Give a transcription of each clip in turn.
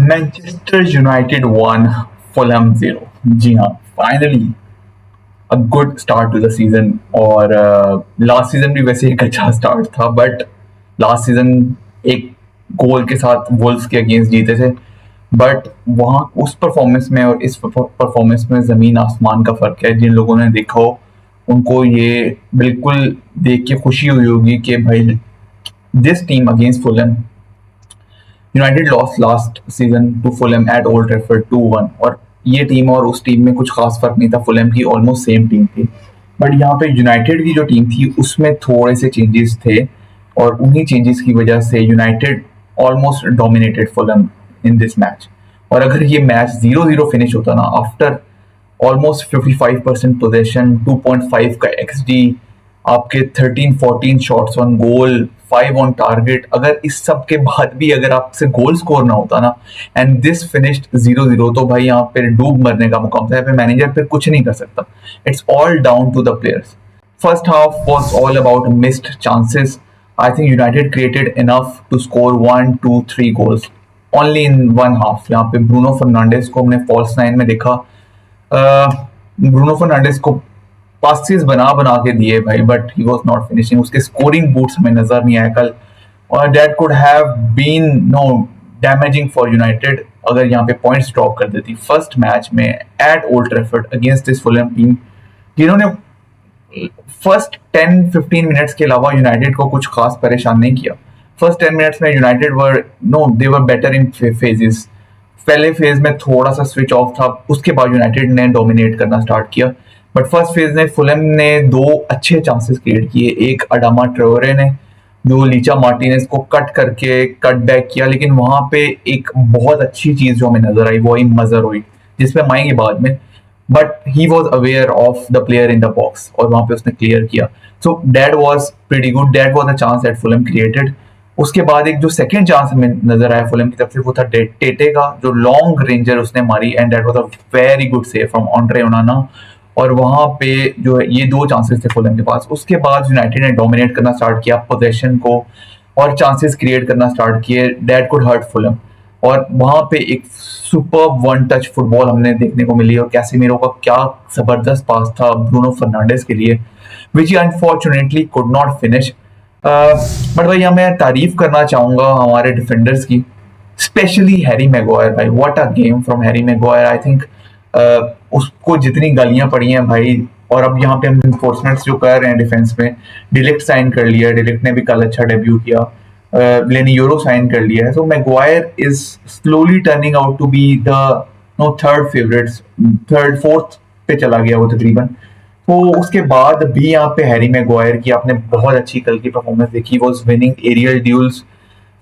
Manchester United 1 Fulham 0। जी हाँ, finally a good start to the season. और last season भी वैसे एक अच्छा स्टार्ट था, बट लास्ट सीजन एक गोल के साथ वुल्व्स के अगेंस्ट जीते थे। बट वहाँ उस परफॉर्मेंस में और इस परफॉर्मेंस में ज़मीन आसमान का फ़र्क है। जिन लोगों ने देखा हो उनको ये बिल्कुल देख के खुशी हुई होगी कि भाई this team against Fulham, United lost last season to Fulham at Old Trafford 2-1। और ये टीम और उस टीम में कुछ खास फर्क नहीं था, फुलहम की ऑलमोस्ट सेम टीम थी। बट यहाँ पे यूनाइटेड की जो टीम थी उसमें थोड़े से चेंजेस थे, और उन्हीं चेंजेस की वजह से United almost dominated Fulham in this match. और अगर ये मैच 0-0 फिनिश होता ना, आफ्टर ऑलमोस्ट 55% पोजेशन, 2.5 का XG, आपके 13-14 shots on goal, 5 on target, अगर इस सब के बाद भी अगर आपसे गोल स्कोर ना होता ना, एंड दिस फिनिश्ड 0-0, तो भाई यहाँ पे डूब मरने का मुकाम था। यहाँ पे मैनेजर पे कुछ नहीं कर सकता। It's all down to the players. First half was all about missed chances. I think United created enough to score 1, 2, 3 goals only in one half. यहाँ पे ब्रूनो फर्नांडिस को हमने फॉल्स नाइन में देखा। ब्रूनो फर्नांडिस को passes बना बना के दिए भाई, but he was not finishing. उसके स्कोरिंग बूट्स हमें नजर नहीं आए कल, और that could have been no damaging for United अगर यहाँ पे पॉइंट्स ड्रॉप कर देती फर्स्ट मैच में at Old Trafford against this Fulham team, जिन्होंने फर्स्ट 10-15 मिनट्स के अलावा यूनाइटेड को कुछ खास परेशान नहीं किया। फर्स्ट 10 मिनट्स में United were no they were better in phases. पहले फेज में थोड़ा सा स्विच ऑफ था, उसके बाद यूनाइटेड ने डोमिनेट करना स्टार्ट किया। बट फर्स्ट फेज में फुलहम ने दो अच्छे चांसेस क्रिएट किए। एक अडामा ट्रेओरे ने जो लीचा मार्टिनेज को कट करके कट बैक किया, लेकिन वहां पे एक बहुत अच्छी चीज जो हमें नजर आई वो आई मजर जिसपे हम आएंगे बाद में। But he was aware of the player in the box और वहां पे उसने क्लियर किया। So that was pretty good, that was a chance that Fulham created. उसके बाद एक जो सेकंड चांस हमें नजर आया फुलहम की तरफ से वो था टेटे का, जो लॉन्ग रेंजर उसने मारी, and that was a very good save from Andre ओनाना। और वहां पे जो है ये दो चांसेस थे फुलहम के पास। उसके बाद यूनाइटेड ने डोमिनेट करना स्टार्ट किया पोजीशन को और चांसेस क्रिएट करना स्टार्ट किए, दैट कुड हर्ट फुलहम। और वहां पे एक सुपर वन टच फुटबॉल हमने देखने को मिली, और कैसेमीरो का क्या जबरदस्त पास था ब्रूनो फर्नांडिस के लिए, which he unfortunately could not finish. But भाई यहाँ मैं तारीफ करना चाहूंगा हमारे डिफेंडर्स की, स्पेशली हैरी मैगवायर। भाई what a game from Harry Maguire. I think उसको जितनी गालियां पड़ी हैं भाई, और अब यहाँ पे हम इन्फोर्समेंट्स जो कर रहे हैं डिफेंस में, डिलेक्ट साइन कर लिया, डिलेक्ट ने भी कल अच्छा डेब्यू किया, लेनी यूरो साइन कर लिया है। So Maguire is slowly turning out to be the no third favourite, third fourth पे चला गया वो तकरीबन। तो उसके बाद भी यहाँ पे हैरी मैगवायर की आपने बहुत अच्छी कल की परफॉर्मेंस देखी, was winning aerial duels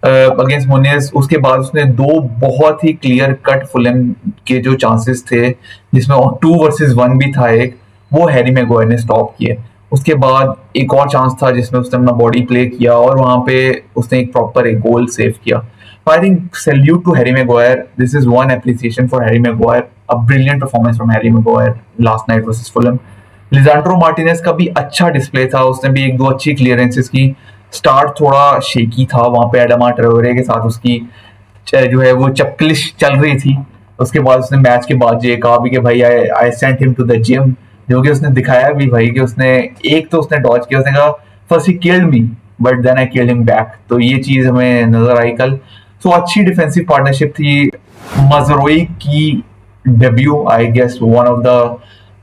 against Muniz. उसके बाद उसने दो बहुत ही क्लियर कट फुलहम के जो चांसेस थे, जिसमें 2 वर्सेस 1 भी था एक, वो हैरी मैगवायर ने स्टॉप किए। उसके बाद एक और चांस था जिसमें उसने अपना बॉडी प्ले किया और वहां पे उसने एक प्रॉपर एक गोल सेव किया। I think salute to Harry Maguire, this is one appreciation for Harry Maguire, a brilliant performance from Harry Maguire last night versus Fulham. Lisandro Martinez का भी अच्छा डिस्प्ले था, उसने भी एक दो अच्छी क्लियरेंसेस की। स्टार्ट थोड़ा शेकी था वहां पे एडामा ट्रेओरे के साथ, उसकी जो है वो चपकलिश चल रही थी। उसके बाद उसने मैच के बाद ये कहा भी कि भाई I sent him to the gym, जो कि उसने दिखाया भी भाई कि उसने एक तो उसने डॉज किया, उसने कहा first he killed me but then I killed him back. तो ये चीज हमें नजर आई कल। सो अच्छी डिफेंसिव पार्टनरशिप थी। मजरोई की debut I guess one of the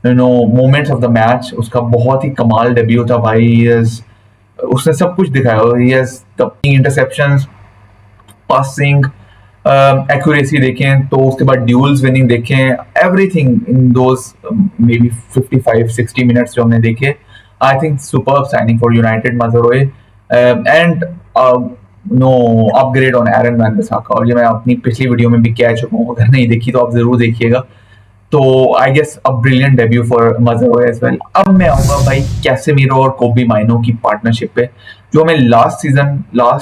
moments of the match, उसका बहुत ही कमाल डेब्यू था भाई। उसने सब कुछ दिखाया, इंटरसेप्शंस, पासिंग एक्यूरेसी देखें तो, उसके बाद ड्यूल्स विनिंग देखें, everything in those may be 55-60 minutes जो हमने देखे। I think superb signing for United Mazraoui, and no upgrade on Aaron Wan-Bissaka. और ये मैं अपनी पिछली वीडियो में भी कह चुका हूँ, अगर नहीं देखी तो आप जरूर देखिएगा। तो I guess a brilliant debut for Mazraoui as well. अब मैं आऊंगा भाई कैसेमीरो और कोबी माइनो की पार्टनरशिप पे, जो हमें लास्ट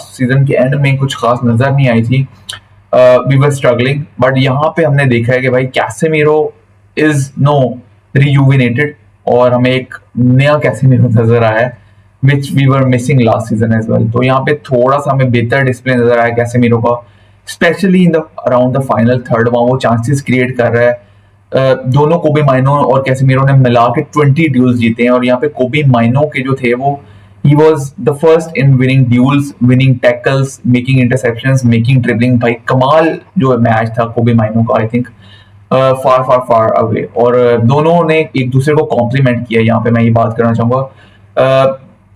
सीजन के एंड में कुछ खास नजर नहीं आई थी। वी वर स्ट्रगलिंग, बट यहाँ पे हमने देखा है कि भाई कैसेमीरो इज नो रिजुविनेटेड, और हमें एक नया कैसेमीरो नजर आया है which we were missing last season as well. तो यहाँ पे थोड़ा सा हमें बेहतर डिस्प्ले नजर आया कैसेमीरो का। Specially in the around the final third, वहां वो चांसेस क्रिएट कर रहा है। दोनों कोबी माइनो और कैसेमीरो ने मिला के 20 ड्यूल्स जीते हैं, और यहाँ पे कोबी माइनो के जो थे वो he was the first in winning duels, winning tackles, making interceptions, making dribbling. भाई कमाल जो मैच था कोबी माइनो का, I think far far far away. और दोनों ने एक दूसरे को कॉम्प्लीमेंट किया, यहाँ पे मैं ये बात करना चाहूंगा।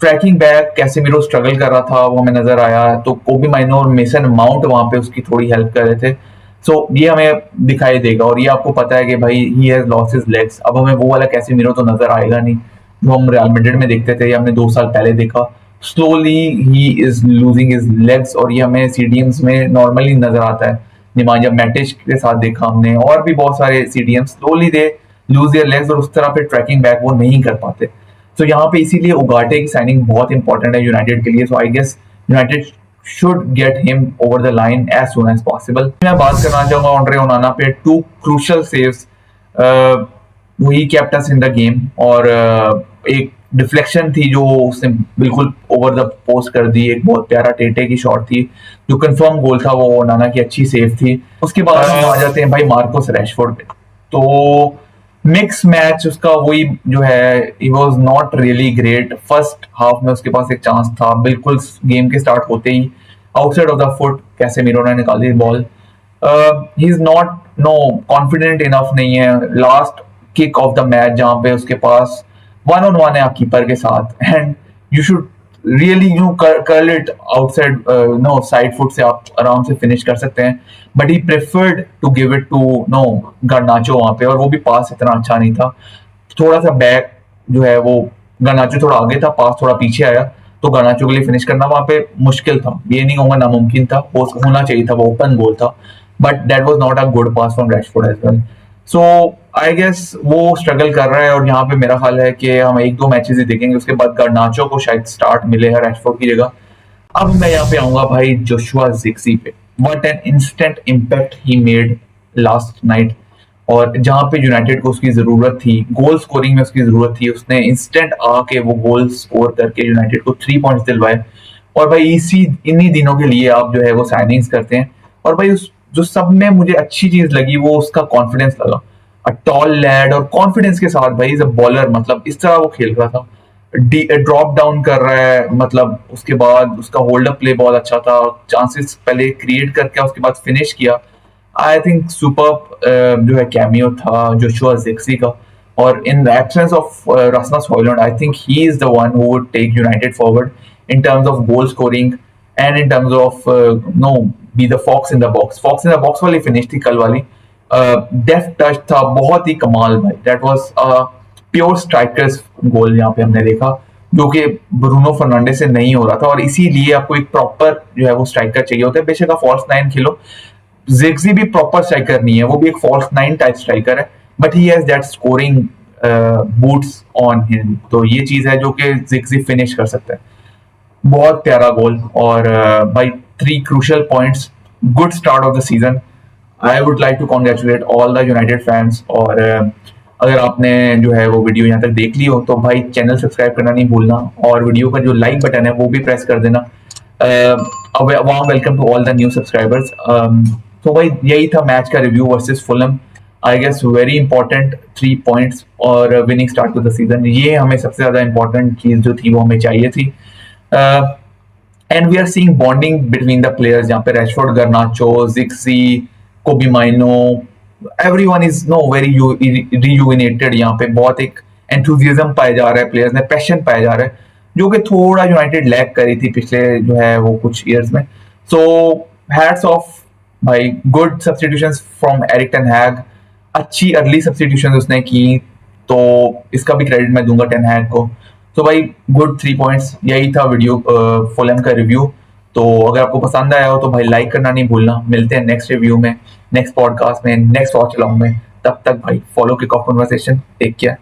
ट्रैकिंग बैक कैसेमीरो स्ट्रगल कर रहा था, वो हमें नजर आया, तो कोबी माइनो और मेसन माउंट वहां पे उसकी थोड़ी हेल्प कर रहे थे। सो ये हमें दिखाई देगा, और ये आपको पता है कि भाई he has lost his legs. अब हमें वो वाला कैसेमीरो तो नजर आएगा नहीं जो हम रियल मैड्रिड में देखते थे, या हमने 2 साल पहले देखा। Slowly he is losing his legs, और ये हमें सीडीएम्स में नॉर्मली नजर आता है। निमांजा मैटिच के साथ देखा हमने, और भी बहुत सारे CDM slowly they lose their legs, और उस तरह पे ट्रैकिंग बैक वो नहीं कर पाते। तो यहाँ पे इसीलिए उगाटे की साइनिंग बहुत इंपॉर्टेंट है यूनाइटेड के लिए। So I guess United should get him over the line as soon as possible. मैं बात करना चाहूंगा ऑन्ड्रे ओनाना पे, 2 क्रूशल सेव्स, वही kept us in the game. और एक डिफ्लेक्शन थी जो उसने बिल्कुल ओवर द पोस्ट कर दी, एक बहुत प्यारा टेटे की शॉट थी, जो कंफर्म गोल था, वो ओनाना की अच्छी सेव थी। उसके बाद हम आ जाते हैं भाई मार्कोस रैशफोर्ड पे। तो मिक्स मैच उसका, वही जो है ही was not really great. First half में उसके पास एक चांस था, बिल्कुल गेम के स्टार्ट होते ही outside of the foot Casemiro ने निकाली ball. He is not no confident enough नहीं है last kick off the match, जहां पे उसके पास 1-on-1 है आप कीपर के साथ, and you should really you curl it outside, no side foot से आप आराम से फिनिश कर सकते हैं, but he preferred to give it to no Garnacho वहां पे, और वो भी पास इतना अच्छा नहीं था। थोड़ा सा बैक जो है वो गर्नाचो थोड़ा आगे था, पास थोड़ा पीछे आया, तो गर्नाचो के लिए फिनिश करना वहां पे मुश्किल था। ये नहीं कहूंगा नामुमकिन था, वो होना चाहिए था, वो ओपन गोल था, but that was not a good pass from Rashford as well. So I guess वो स्ट्रगल कर रहा है, और यहाँ पे मेरा ख्याल है कि हम 1-2 मैचेस ही देखेंगे, उसके बाद गर्नाचो को शायद स्टार्ट मिलेगा रैशफोर्ड की जगह। अब मैं यहाँ पे आऊंगा भाई जोशुआ जिक्सी पे। What an instant impact he made last night, और जहां पे यूनाइटेड को उसकी जरूरत थी, गोल स्कोरिंग में उसकी जरूरत थी, उसने इंस्टेंट आके वो गोल स्कोर करके यूनाइटेड को 3 पॉइंट्स दिलवाए। और भाई इन्हीं दिनों के लिए आप जो है वो साइनिंग्स करते हैं। और भाई उस जो सब में मुझे अच्छी चीज लगी वो उसका कॉन्फिडेंस लगा। अ टॉल लैड और कॉन्फिडेंस के साथ भाई इज अ बॉलर, मतलब इस तरह वो खेल रहा था, ड्रॉप डाउन कर रहा है, मतलब उसके बाद उसका होल्ड अप प्ले बहुत अच्छा था, चांसेस पहले क्रिएट करके उसके बाद फिनिश किया। आई थिंक सुपर जो है कैमियो था जोशुआ जिक्सी का। और in the absence of Rasmus Hojlund, I think he is the one who would take United forward in terms of goal scoring and in terms of no be the fox in the box। fox in the box वाली finish थी कल वाली, def touch था, बहुत ही कमाल भाई। That was pure strikers गोल यहाँ पे हमने देखा, जो कि ब्रूनो फर्नांडिस से नहीं हो रहा था, और इसीलिए आपको एक प्रॉपर जो है वो स्ट्राइकर चाहिए होता है। बेशक आप फॉल्स 9 खेलो, जिग्जी भी प्रॉपर स्ट्राइकर नहीं है, वो भी एक फॉल्स 9 टाइप स्ट्राइकर है, but he has that scoring boots on him. तो ये चीज है जो कि जिग्जी फिनिश कर सकता है। बहुत प्यारा गोल, और भाई 3 crucial points, good start of the season. I would like to congratulate all the United fans. और अगर आपने जो है वो वीडियो यहाँ तक देख ली हो तो भाई चैनल सब्सक्राइब करना नहीं भूलना, और वीडियो का जो लाइक बटन है वो भी प्रेस कर देना। Warm welcome to all the new subscribers. तो भाई यही था मैच का review versus Fulham. I guess very important 3 points और winning start to the season, ये हमें सबसे ज्यादा इंपॉर्टेंट चीज जो थी वो हमें चाहिए थी। And we are seeing bonding between the players, जहाँ पे Rashford, Garnacho, Zirkzee, Kobbie Mainoo, everyone is no very rejuvenated. यहाँ पे बहुत एक एंथुजियाज्म पाया जा रहा है, प्लेयर्स में पैशन पाया जा रहा है, जो कि थोड़ा यूनाइटेड लैक करी थी पिछले जो है वो कुछ ईयर्स में। सो हैट्स ऑफ भाई, good substitutions from Erik ten Hag, अच्छी अर्ली सब्स्टिट्यूशंस उसने की, तो इसका भी क्रेडिट मैं दूंगा टेन हैग को। तो भाई गुड 3 पॉइंट्स, यही था वीडियो फुलहम का रिव्यू। तो अगर आपको पसंद आया हो तो भाई लाइक करना नहीं भूलना। मिलते हैं नेक्स्ट रिव्यू में, नेक्स्ट पॉडकास्ट में, नेक्स्ट वॉच अलॉन्ग में। तब तक भाई follow kick off conversation. Take care.